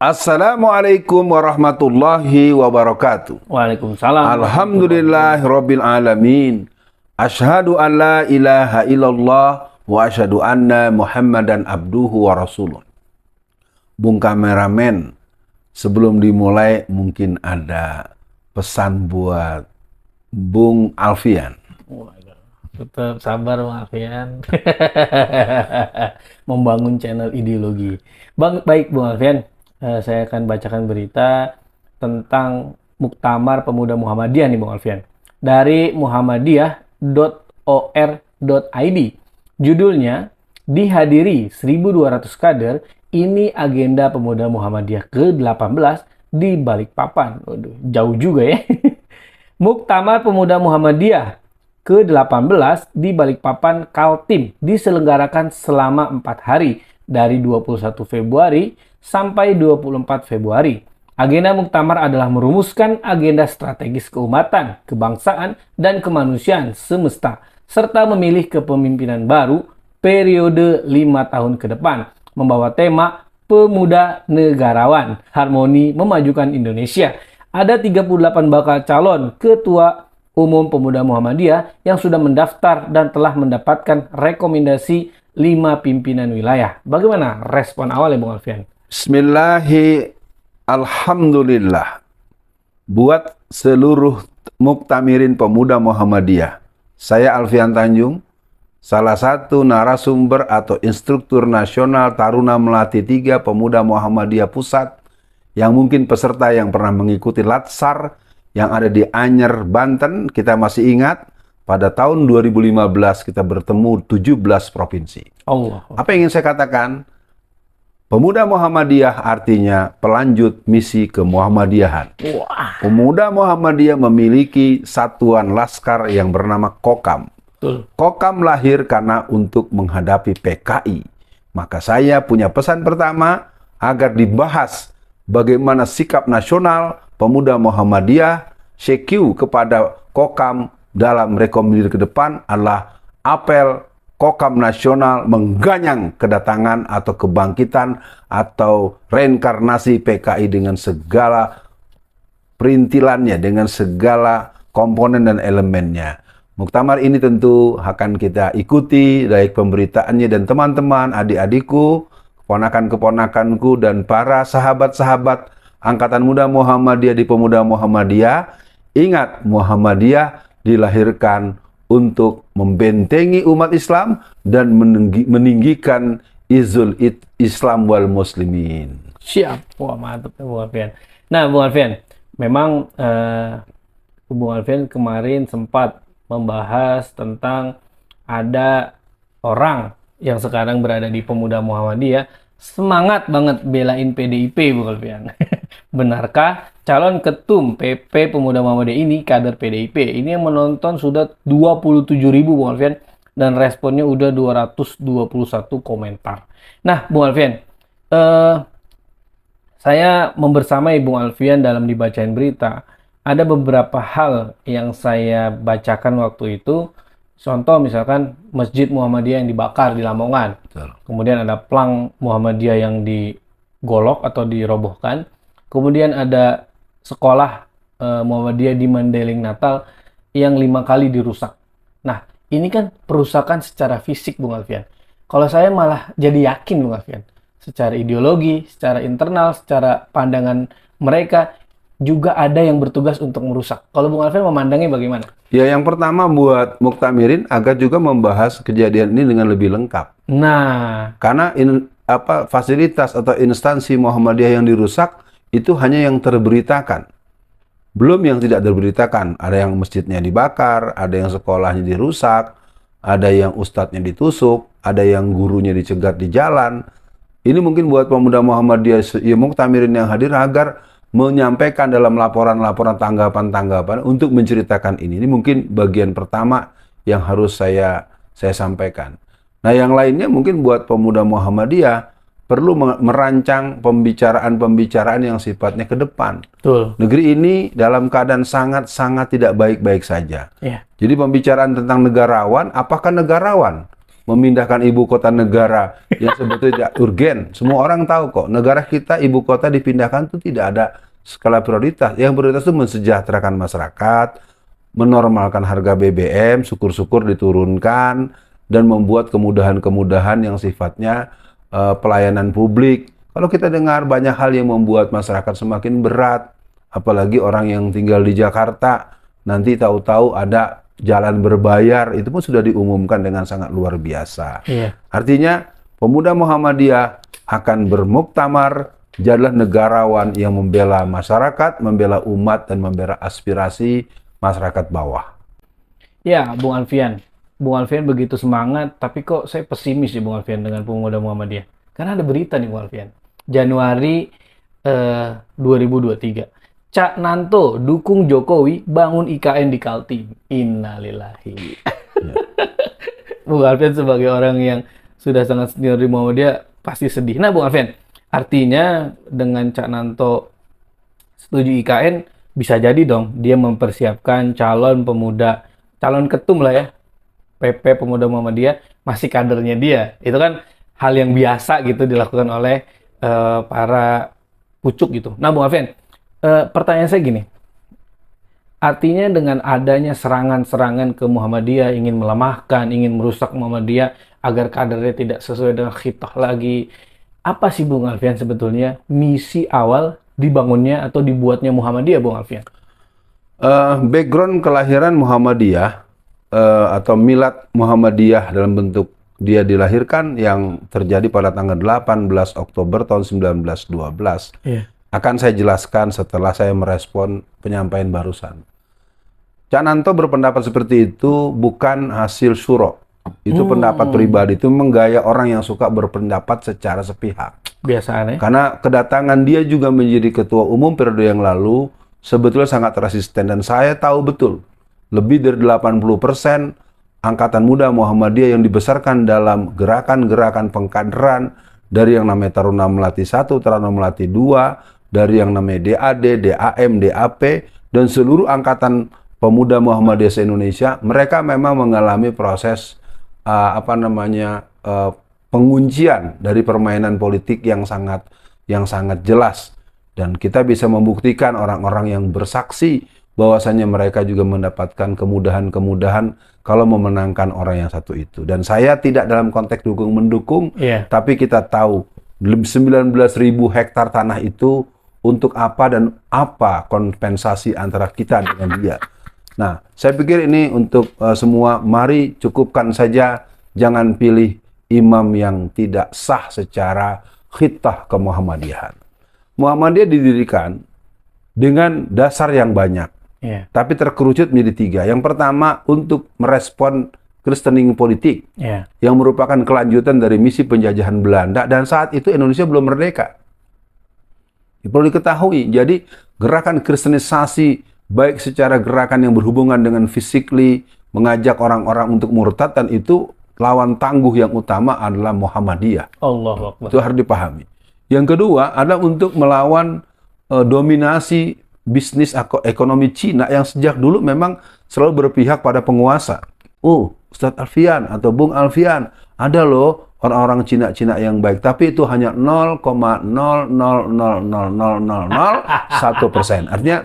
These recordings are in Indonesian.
Assalamualaikum warahmatullahi wabarakatuh. Waalaikumsalam. Alhamdulillahirabbil alamin. Asyhadu an la ilaha illallah wa asyhadu anna Muhammadan abduhu wa rasuluh. Bung kameramen, sebelum dimulai mungkin ada pesan buat Bung Alfian. Tetap sabar Bang Alfian. Membangun channel ideologi. Baik Bung Alfian, saya akan bacakan berita tentang Muktamar Pemuda Muhammadiyah nih Bung Alfian. Dari muhammadiyah.or.id. Judulnya, dihadiri 1.200 kader, ini agenda Pemuda Muhammadiyah ke-18 di Balikpapan. Waduh, jauh juga ya. Muktamar Pemuda Muhammadiyah ke-18 di Balikpapan Kaltim diselenggarakan selama 4 hari dari 21 Februari sampai 24 Februari. Agenda Muktamar adalah merumuskan agenda strategis keumatan, kebangsaan, dan kemanusiaan semesta, serta memilih kepemimpinan baru periode 5 tahun ke depan, membawa tema Pemuda Negarawan, Harmoni Memajukan Indonesia. Ada 38 bakal calon ketua umum Pemuda Muhammadiyah yang sudah mendaftar dan telah mendapatkan rekomendasi 5 pimpinan wilayah. Bagaimana respon awal ya Bung Alfian? Alhamdulillah. Buat seluruh muktamirin Pemuda Muhammadiyah, saya Alfian Tanjung, salah satu narasumber atau instruktur nasional Taruna Melati 3 Pemuda Muhammadiyah Pusat, yang mungkin peserta yang pernah mengikuti Latsar yang ada di Anyer, Banten. Kita masih ingat pada tahun 2015 kita bertemu 17 provinsi. Allah. Apa yang ingin saya katakan? Pemuda Muhammadiyah artinya pelanjut misi kemuhammadiyahan. Wah. Pemuda Muhammadiyah memiliki satuan laskar yang bernama Kokam. Betul. Kokam lahir karena untuk menghadapi PKI. Maka saya punya pesan pertama agar dibahas bagaimana sikap nasional Pemuda Muhammadiyah CQ kepada Kokam dalam rekomendasi ke depan adalah apel Kokam nasional mengganyang kedatangan atau kebangkitan atau reinkarnasi PKI dengan segala perintilannya, dengan segala komponen dan elemennya. Muktamar ini tentu akan kita ikuti, baik pemberitaannya dan teman-teman, adik-adikku, keponakan-keponakanku, dan para sahabat-sahabat Angkatan Muda Muhammadiyah di Pemuda Muhammadiyah. Ingat, Muhammadiyah dilahirkan untuk membentengi umat Islam dan meninggikan izul Islam wal muslimin. Siap. Wah, mantap ya Bung Alfian. Nah, Bung Alfian, memang Bung Alfian kemarin sempat membahas tentang ada orang yang sekarang berada di Pemuda Muhammadiyah semangat banget belain PDIP, Bung Alfian. Benarkah calon ketum PP Pemuda Muhammadiyah ini kader PDIP? Ini yang menonton sudah 27.000 Bung Alfian, dan responnya udah 221 komentar. Nah, Bung Alfian, saya membersamai Bung Alfian dalam dibacain berita. Ada beberapa hal yang saya bacakan waktu itu. Contoh misalkan Masjid Muhammadiyah yang dibakar di Lamongan. Betul. Kemudian ada plang Muhammadiyah yang digolok atau dirobohkan. Kemudian ada sekolah Muhammadiyah di Mandailing Natal yang 5 kali dirusak. Nah, ini kan perusakan secara fisik Bung Alfian. Kalau saya malah jadi yakin Bung Alfian, secara ideologi, secara internal, secara pandangan mereka juga ada yang bertugas untuk merusak. Kalau Bung Alfian memandangnya bagaimana? Ya, yang pertama buat muktamirin agar juga membahas kejadian ini dengan lebih lengkap. Nah, Karena fasilitas atau instansi Muhammadiyah yang dirusak itu hanya yang terberitakan. Belum yang tidak terberitakan. Ada yang masjidnya dibakar, ada yang sekolahnya dirusak, ada yang ustadznya ditusuk, ada yang gurunya dicegat di jalan. Ini mungkin buat pemuda Muhammadiyah, ya, muktamirin yang hadir agar menyampaikan dalam laporan-laporan tanggapan-tanggapan untuk menceritakan ini. Ini mungkin bagian pertama yang harus saya sampaikan. Nah, yang lainnya mungkin buat pemuda Muhammadiyah perlu merancang pembicaraan-pembicaraan yang sifatnya ke depan. betul. Negeri ini dalam keadaan sangat-sangat tidak baik-baik saja. Ya. Jadi pembicaraan tentang negarawan, apakah negarawan? memindahkan ibu kota negara yang sebetulnya tidak urgen. Semua orang tahu kok, negara kita ibu kota dipindahkan itu tidak ada skala prioritas. Yang prioritas itu mensejahterakan masyarakat, menormalkan harga BBM, syukur-syukur diturunkan, dan membuat kemudahan-kemudahan yang sifatnya pelayanan publik. Kalau kita dengar banyak hal yang membuat masyarakat semakin berat, apalagi orang yang tinggal di Jakarta, nanti tahu-tahu ada jalan berbayar, itu pun sudah diumumkan dengan sangat luar biasa. Iya. Artinya, pemuda Muhammadiyah akan bermuktamar, jadilah negarawan yang membela masyarakat, membela umat, dan membela aspirasi masyarakat bawah. Ya, Bung Alfian. Bung Alfian begitu semangat, tapi kok saya pesimis ya Bung Alfian dengan pemuda Muhammadiyah. Karena ada berita nih Bung Alfian. Januari 2023. Cak Nanto dukung Jokowi bangun IKN di Kaltim. Innalillahi. Ya. Bung Alfian sebagai orang yang sudah sangat senior di Muhammadiyah pasti sedih. Nah Bung Alfian, artinya dengan Cak Nanto setuju IKN, bisa jadi dong dia mempersiapkan calon pemuda, calon ketum lah ya, PP Pemuda Muhammadiyah, masih kadernya dia. Itu kan hal yang biasa gitu dilakukan oleh para pucuk gitu. Nah Bung Alfian, pertanyaan saya gini, artinya dengan adanya serangan-serangan ke Muhammadiyah, ingin melemahkan, ingin merusak Muhammadiyah agar kadernya tidak sesuai dengan khitah lagi, apa sih Bung Alfian sebetulnya misi awal dibangunnya atau dibuatnya Muhammadiyah Bung Alfian? Background kelahiran Muhammadiyah atau milad Muhammadiyah dalam bentuk dia dilahirkan yang terjadi pada tanggal 18 Oktober tahun 1912. Iya. Akan saya jelaskan setelah saya merespon penyampaian barusan. Cak Nanto berpendapat seperti itu bukan hasil syuro. Itu pendapat pribadi, itu menggaya orang yang suka berpendapat secara sepihak. Biasanya. Karena kedatangan dia juga menjadi ketua umum periode yang lalu sebetulnya sangat resisten. Dan saya tahu betul, lebih dari 80% Angkatan Muda Muhammadiyah yang dibesarkan dalam gerakan-gerakan pengkaderan dari yang namanya Taruna Melati 1, Taruna Melati 2, dari yang namanya DAD, DAM, DAP, dan seluruh angkatan pemuda Muhammadiyah se-Indonesia, mereka memang mengalami proses penguncian dari permainan politik yang sangat jelas. Dan kita bisa membuktikan orang-orang yang bersaksi bahwasanya mereka juga mendapatkan kemudahan-kemudahan kalau memenangkan orang yang satu itu. Dan saya tidak dalam konteks dukung-mendukung, tapi kita tahu 19.000 hektar tanah itu untuk apa dan apa kompensasi antara kita dengan dia. Nah, saya pikir ini untuk semua, mari cukupkan saja, jangan pilih imam yang tidak sah secara khitah kemuhammadiyahan. Muhammadiyah didirikan dengan dasar yang banyak, tapi terkerucut menjadi 3. Yang pertama, untuk merespon kristening politik, yang merupakan kelanjutan dari misi penjajahan Belanda, dan saat itu Indonesia belum merdeka. Perlu diketahui, jadi gerakan kristenisasi, baik secara gerakan yang berhubungan dengan physically, mengajak orang-orang untuk murtad, dan itu lawan tangguh yang utama adalah Muhammadiyah. Allahu Akbar. Itu harus dipahami. Yang kedua adalah untuk melawan dominasi bisnis ekonomi Cina yang sejak dulu memang selalu berpihak pada penguasa. Ustadz Alfian atau Bung Alfian, ada loh orang-orang Cina-Cina yang baik, tapi itu hanya 0,0000001%. Artinya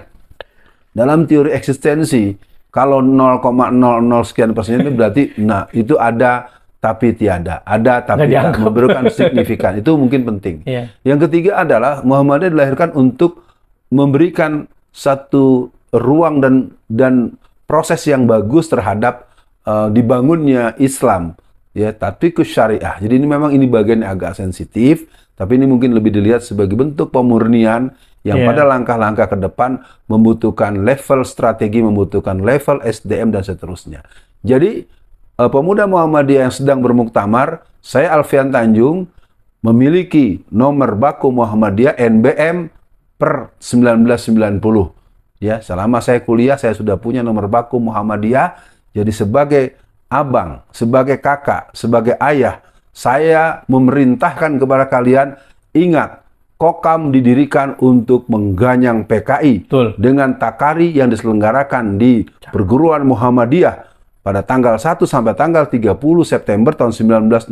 dalam teori eksistensi, kalau 0,00 sekian persen itu berarti, nah itu ada tapi tiada, ada tapi tidak, memberikan signifikan. Itu mungkin penting. Yang ketiga adalah Muhammadiyah dilahirkan untuk memberikan satu ruang dan proses yang bagus terhadap dibangunnya Islam, ya, tapi ke syariah. Jadi ini memang bagian yang agak sensitif, tapi ini mungkin lebih dilihat sebagai bentuk pemurnian yang pada langkah-langkah ke depan membutuhkan level strategi, membutuhkan level SDM dan seterusnya. Jadi pemuda Muhammadiyah yang sedang bermuktamar, saya Alfian Tanjung memiliki nomor baku Muhammadiyah NBM per 1990. Ya, selama saya kuliah saya sudah punya nomor baku Muhammadiyah. Jadi sebagai abang, sebagai kakak, sebagai ayah, saya memerintahkan kepada kalian, ingat, Kokam didirikan untuk mengganyang PKI. Betul. Dengan takari yang diselenggarakan di perguruan Muhammadiyah pada tanggal 1 sampai tanggal 30 September tahun 1965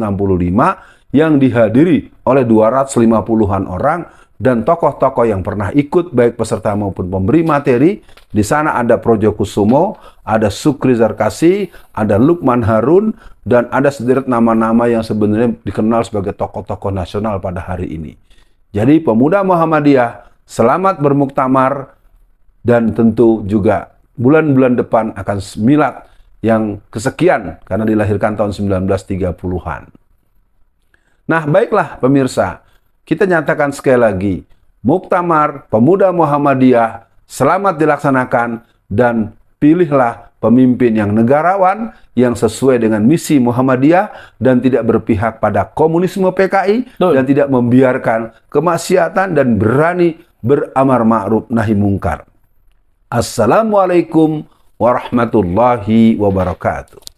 yang dihadiri oleh 250-an orang dan tokoh-tokoh yang pernah ikut baik peserta maupun pemberi materi. Di sana ada Projo Kusumo, ada Sukri Zarkasi, ada Lukman Harun, dan ada sederet nama-nama yang sebenarnya dikenal sebagai tokoh-tokoh nasional pada hari ini. Jadi pemuda Muhammadiyah selamat bermuktamar, dan tentu juga bulan-bulan depan akan milad yang kesekian karena dilahirkan tahun 1930-an. Nah, baiklah pemirsa, kita nyatakan sekali lagi, Muktamar Pemuda Muhammadiyah selamat dilaksanakan dan pilihlah pemimpin yang negarawan, yang sesuai dengan misi Muhammadiyah dan tidak berpihak pada komunisme PKI dan tidak membiarkan kemaksiatan dan berani beramar ma'ruf nahi mungkar. Assalamualaikum warahmatullahi wabarakatuh.